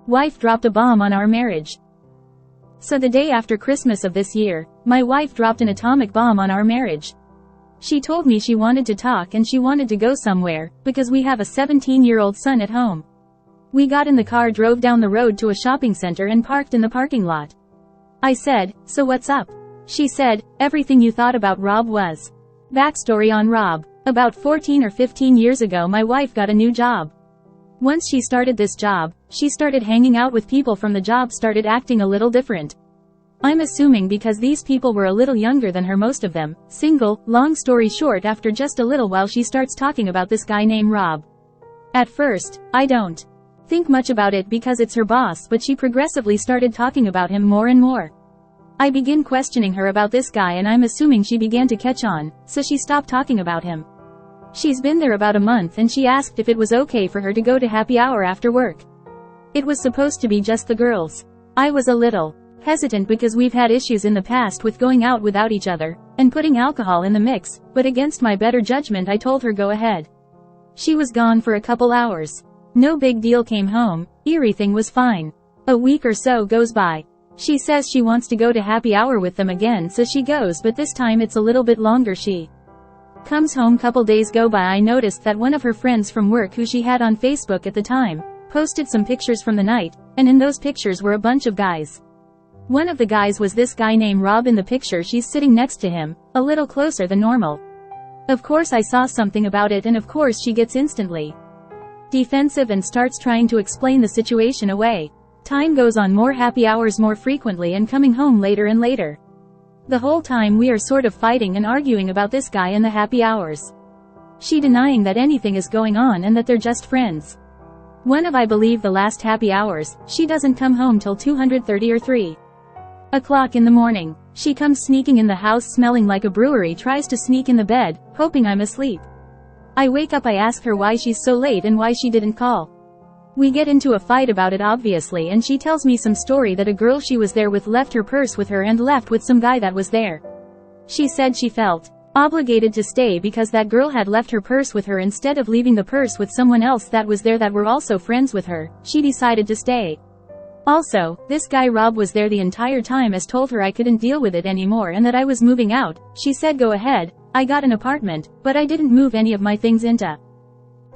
Wife dropped a bomb on our marriage. So the day after Christmas of this year, my wife dropped an atomic bomb on our marriage. She told me she wanted to talk and she wanted to go somewhere, because we have a 17-year-old son at home. We got in the car, drove down the road to a shopping center and parked in the parking lot. I said, "So what's up?" She said, "Everything you thought about Rob was." Backstory on Rob. About 14 or 15 years ago my wife got a new job. Once she started this job, she started hanging out with people from the job, started acting a little different. I'm assuming because these people were a little younger than her, most of them, single. Long story short, after just a little while she starts talking about this guy named Rob. At first, I don't think much about it because it's her boss, but she progressively started talking about him more and more. I begin questioning her about this guy and I'm assuming she began to catch on, so she stopped talking about him. She's been there about a month and she asked if it was okay for her to go to happy hour after work. It was supposed to be just the girls. I was a little hesitant because we've had issues in the past with going out without each other, and putting alcohol in the mix, but against my better judgment I told her go ahead. She was gone for a couple hours. No big deal, came home, everything was fine. A week or so goes by. She says she wants to go to happy hour with them again, so she goes, but this time it's a little bit longer. She comes home. Couple days go by. I noticed that one of her friends from work, who she had on Facebook at the time, posted some pictures from the night, and in those pictures were a bunch of guys. One of the guys was this guy named Rob. In the picture she's sitting next to him, a little closer than normal. Of course I saw something about it and of course she gets instantly defensive and starts trying to explain the situation away. Time goes on, more happy hours more frequently and coming home later and later. The whole time we are sort of fighting and arguing about this guy and the happy hours. She denying that anything is going on and that they're just friends. One of, I believe, the last happy hours, she doesn't come home till 2:30 or 3 o'clock in the morning. She comes sneaking in the house smelling like a brewery, tries to sneak in the bed, hoping I'm asleep. I wake up, I ask her why she's so late and why she didn't call. We get into a fight about it obviously, and she tells me some story that a girl she was there with left her purse with her and left with some guy that was there. She said she felt obligated to stay because that girl had left her purse with her instead of leaving the purse with someone else that was there that were also friends with her. She decided to stay. Also, this guy Rob was there the entire time, as told her I couldn't deal with it anymore and that I was moving out. She said go ahead, I got an apartment, but I didn't move any of my things into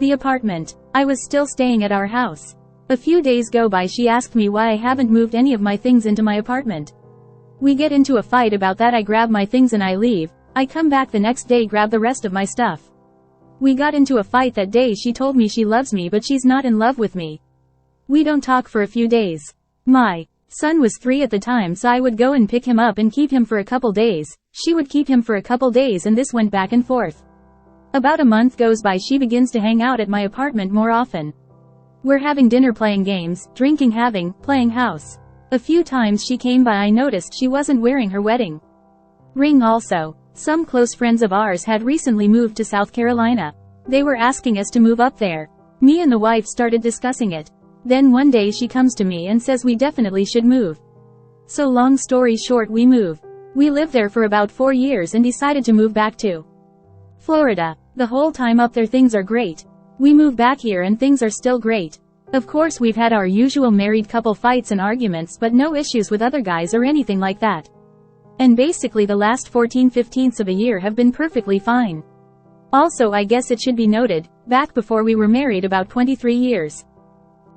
the apartment. I was still staying at our house. A few days go by, she asked me why I haven't moved any of my things into my apartment. We get into a fight about that. I grab my things and I leave. I come back the next day, grab the rest of my stuff. We got into a fight that day. She told me she loves me but she's not in love with me. We don't talk for a few days. My son was 3 at the time, so I would go and pick him up and keep him for a couple days. She would keep him for a couple days and this went back and forth. About a month goes by, she begins to hang out at my apartment more often. We're having dinner, playing games, drinking, playing house. A few times she came by, I noticed she wasn't wearing her wedding ring. Also, some close friends of ours had recently moved to South Carolina. They were asking us to move up there. Me and the wife started discussing it. Then one day she comes to me and says we definitely should move. So long story short, we move. We lived there for about 4 years and decided to move back to Florida. The whole time up there things are great. We move back here and things are still great. Of course we've had our usual married couple fights and arguments, but no issues with other guys or anything like that. And basically the last 14/15 of a year have been perfectly fine. Also, I guess it should be noted, back before we were married about 23 years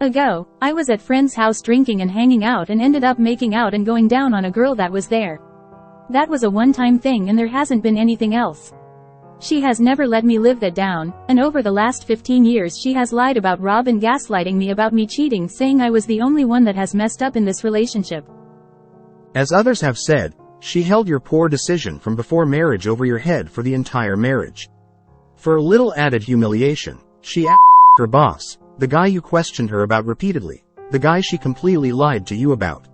ago, I was at friend's house drinking and hanging out and ended up making out and going down on a girl that was there. That was a one-time thing and there hasn't been anything else. She has never let me live that down, and over the last 15 years she has lied about Rob and gaslighting me about me cheating, saying I was the only one that has messed up in this relationship. As others have said, she held your poor decision from before marriage over your head for the entire marriage. For a little added humiliation, she asked her boss, the guy you questioned her about repeatedly, the guy she completely lied to you about,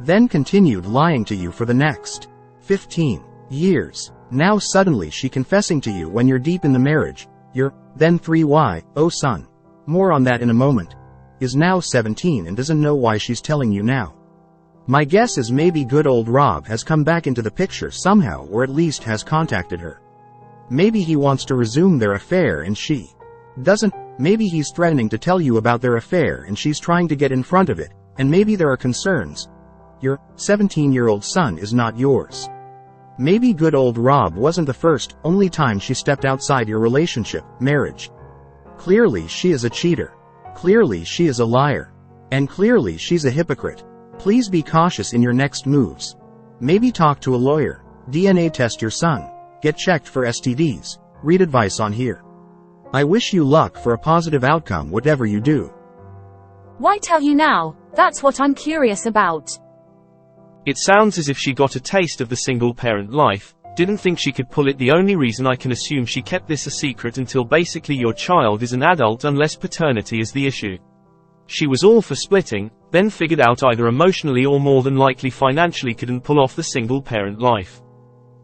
then continued lying to you for the next 15 years. Now suddenly she confessing to you when you're deep in the marriage. Your then 3Y, oh son, more on that in a moment, is now 17 and doesn't know why she's telling you now. My guess is maybe good old Rob has come back into the picture somehow, or at least has contacted her. Maybe he wants to resume their affair and she doesn't Maybe he's threatening to tell you about their affair and she's trying to get in front of it, and maybe there are concerns. Your 17-year-old son is not yours. Maybe good old Rob wasn't the first, only time she stepped outside your relationship, marriage. Clearly she is a cheater. Clearly she is a liar. And clearly she's a hypocrite. Please be cautious in your next moves. Maybe talk to a lawyer. DNA test your son. Get checked for STDs. Read advice on here. I wish you luck for a positive outcome whatever you do. Why tell you now? That's what I'm curious about. It sounds as if she got a taste of the single-parent life, didn't think she could pull it. The only reason I can assume she kept this a secret until basically your child is an adult unless paternity is the issue. She was all for splitting, then figured out either emotionally or more than likely financially couldn't pull off the single-parent life.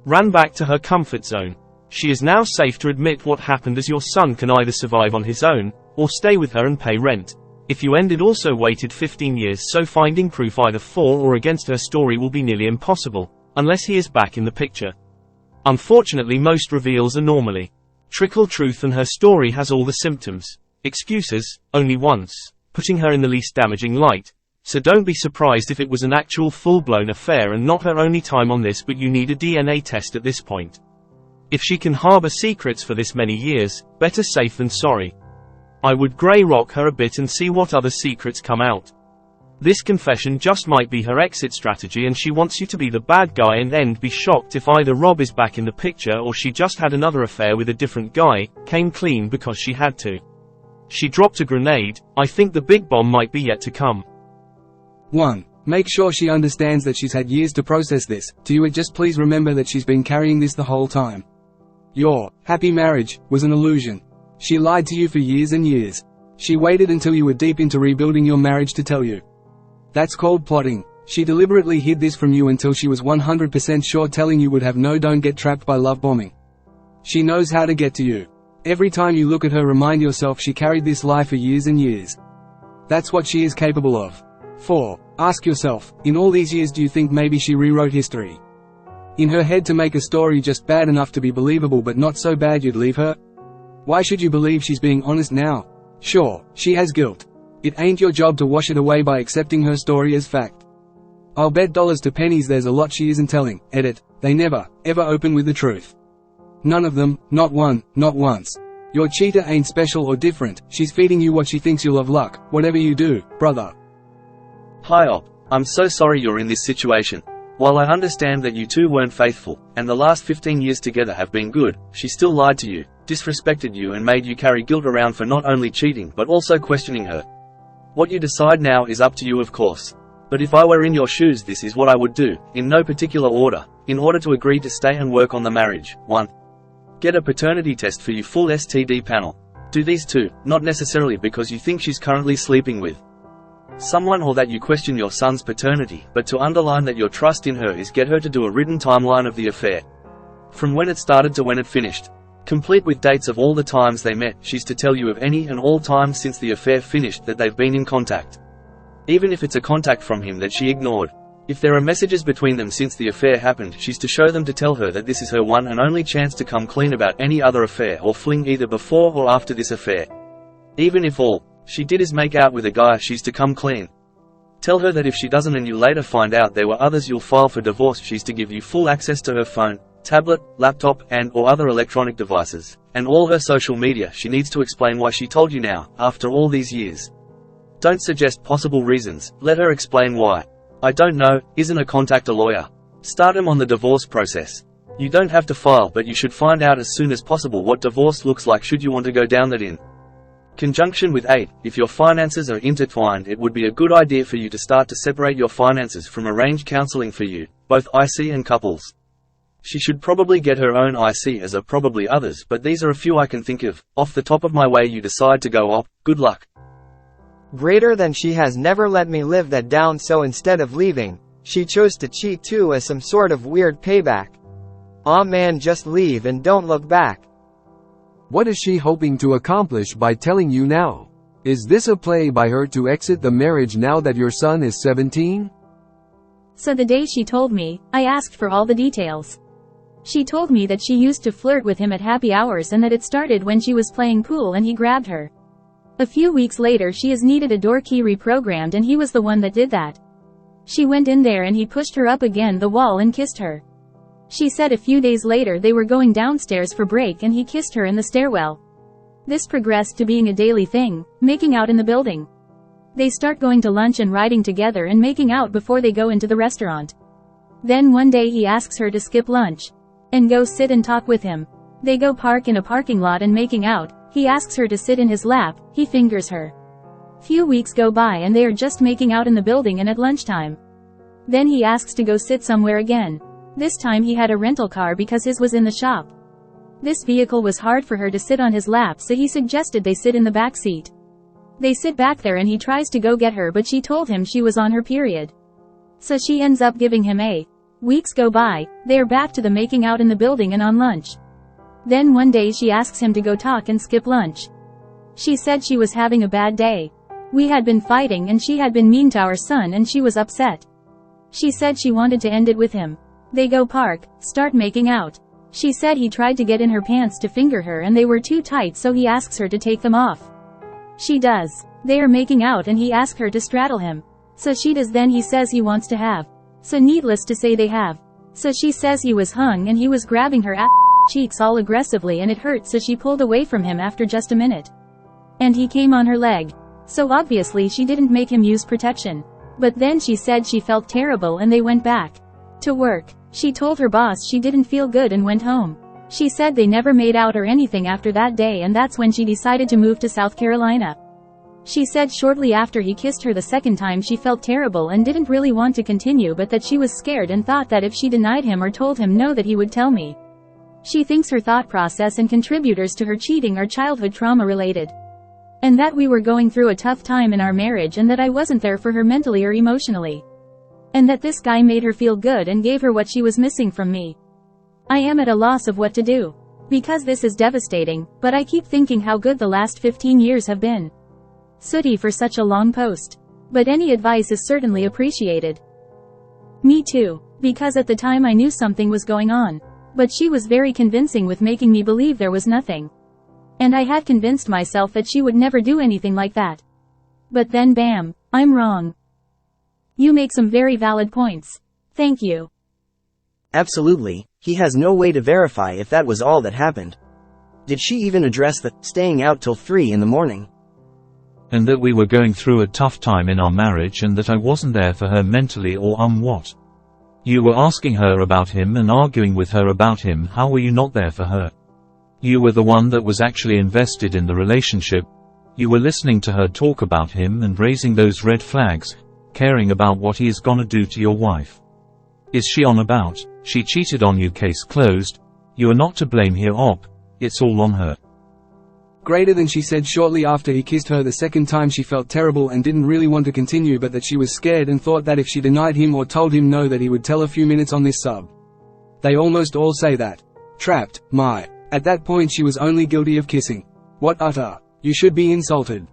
Ran back to her comfort zone. She is now safe to admit what happened, as your son can either survive on his own, or stay with her and pay rent. If you ended also waited 15 years, so finding proof either for or against her story will be nearly impossible, unless he is back in the picture. Unfortunately most reveals are normally trickle truth, and her story has all the symptoms. Excuses, only once, putting her in the least damaging light. So don't be surprised if it was an actual full-blown affair and not her only time on this, but you need a DNA test at this point. If she can harbor secrets for this many years, better safe than sorry. I would grey rock her a bit and see what other secrets come out. This confession just might be her exit strategy, and she wants you to be the bad guy and be shocked if either Rob is back in the picture or she just had another affair with a different guy, came clean because she had to. She dropped a grenade. I think the big bomb might be yet to come. 1. Make sure she understands that she's had years to process this. 2. Just please remember that she's been carrying this the whole time. Your happy marriage was an illusion. She lied to you for years and years. She waited until you were deep into rebuilding your marriage to tell you. That's called plotting. She deliberately hid this from you until she was 100% sure telling you would have no. Don't get trapped by love bombing. She knows how to get to you. Every time you look at her, remind yourself she carried this lie for years and years. That's what she is capable of. 4. Ask yourself, in all these years, do you think maybe she rewrote history in her head to make a story just bad enough to be believable but not so bad you'd leave her? Why should you believe she's being honest now? Sure, she has guilt. It ain't your job to wash it away by accepting her story as fact. I'll bet dollars to pennies there's a lot she isn't telling. Edit, they never, ever open with the truth. None of them, not one, not once. Your cheater ain't special or different. She's feeding you what she thinks you'll have luck, whatever you do, brother. Hi Op, I'm so sorry you're in this situation. While I understand that you two weren't faithful, and the last 15 years together have been good, she still lied to you, disrespected you and made you carry guilt around for not only cheating but also questioning her. What you decide now is up to you, of course. But if I were in your shoes, this is what I would do, in no particular order, in order to agree to stay and work on the marriage. 1. Get a paternity test for your full STD panel. Do these 2, not necessarily because you think she's currently sleeping with someone or that you question your son's paternity, but to underline that your trust in her is. Get her to do a written timeline of the affair, from when it started to when it finished, complete with dates of all the times they met. She's to tell you of any and all times since the affair finished that they've been in contact, even if it's a contact from him that she ignored. If there are messages between them since the affair happened, she's to show them to tell her that this is her one and only chance to come clean about any other affair or fling either before or after this affair. Even if all she did is make out with a guy, she's to come clean. Tell her that if she doesn't and you later find out there were others, you'll file for divorce. She's to give you full access to her phone, tablet, laptop and/or other electronic devices, and all her social media. She needs to explain why she told you now, after all these years. Don't suggest possible reasons, let her explain why. I don't know, isn't a contact a lawyer? Start him on the divorce process. You don't have to file, but you should find out as soon as possible what divorce looks like should you want to go down that in conjunction with 8. If your finances are intertwined, it would be a good idea for you to start to separate your finances from arrange counseling for you, both IC and couples. She should probably get her own IC, as are probably others, but these are a few I can think of. Off the top of my way you decide to go op, good luck. Greater than she has never let me live that down, so instead of leaving, she chose to cheat too as some sort of weird payback. Aw man, just leave and don't look back. What is she hoping to accomplish by telling you now? Is this a play by her to exit the marriage now that your son is 17? So the day she told me, I asked for all the details. She told me that she used to flirt with him at happy hours and that it started when she was playing pool and he grabbed her. A few weeks later she has needed a door key reprogrammed and he was the one that did that. She went in there and he pushed her up against the wall and kissed her. She said a few days later they were going downstairs for break and he kissed her in the stairwell. This progressed to being a daily thing, making out in the building. They start going to lunch and riding together and making out before they go into the restaurant. Then one day he asks her to skip lunch and go sit and talk with him. They go park in a parking lot and making out. He asks her to sit in his lap, he fingers her. Few weeks go by and they are just making out in the building and at lunchtime. Then he asks to go sit somewhere again. This time he had a rental car because his was in the shop. This vehicle was hard for her to sit on his lap, so he suggested they sit in the back seat. They sit back there and he tries to go get her, but she told him she was on her period. So she ends up giving him a. Weeks go by, they are back to the making out in the building and on lunch. Then one day she asks him to go talk and skip lunch. She said she was having a bad day. We had been fighting and she had been mean to our son and she was upset. She said she wanted to end it with him. They go park, start making out. She said he tried to get in her pants to finger her and they were too tight, so he asks her to take them off. She does. They are making out and he asks her to straddle him. So she does, then he says he wants to have. So needless to say they have. So she says he was hung and he was grabbing her cheeks all aggressively and it hurt, so she pulled away from him after just a minute. And he came on her leg. So obviously she didn't make him use protection. But then she said she felt terrible and they went back to work. She told her boss she didn't feel good and went home. She said they never made out or anything after that day, and that's when she decided to move to South Carolina. She said shortly after he kissed her the second time she felt terrible and didn't really want to continue, but that she was scared and thought that if she denied him or told him no that he would tell me. She thinks her thought process and contributors to her cheating are childhood trauma related. And that we were going through a tough time in our marriage and that I wasn't there for her mentally or emotionally. And that this guy made her feel good and gave her what she was missing from me. I am at a loss of what to do. Because this is devastating, but I keep thinking how good the last 15 years have been. Sooty for such a long post. But any advice is certainly appreciated. Me too. Because at the time I knew something was going on. But she was very convincing with making me believe there was nothing. And I had convinced myself that she would never do anything like that. But then bam, I'm wrong. You make some very valid points. Thank you. Absolutely, he has no way to verify if that was all that happened. Did she even address the staying out till 3 in the morning? And that we were going through a tough time in our marriage and that I wasn't there for her mentally or what? You were asking her about him and arguing with her about him. How were you not there for her? You were the one that was actually invested in the relationship. You were listening to her talk about him and raising those red flags, caring about what he is gonna do to your wife. Is she on about, she cheated on you, case closed? You are not to blame here, it's all on her. Greater than she said shortly after he kissed her the second time she felt terrible and didn't really want to continue, but that she was scared and thought that if she denied him or told him no that he would tell a few minutes on this sub. They almost all say that. Trapped, my. At that point she was only guilty of kissing. What utter. You should be insulted.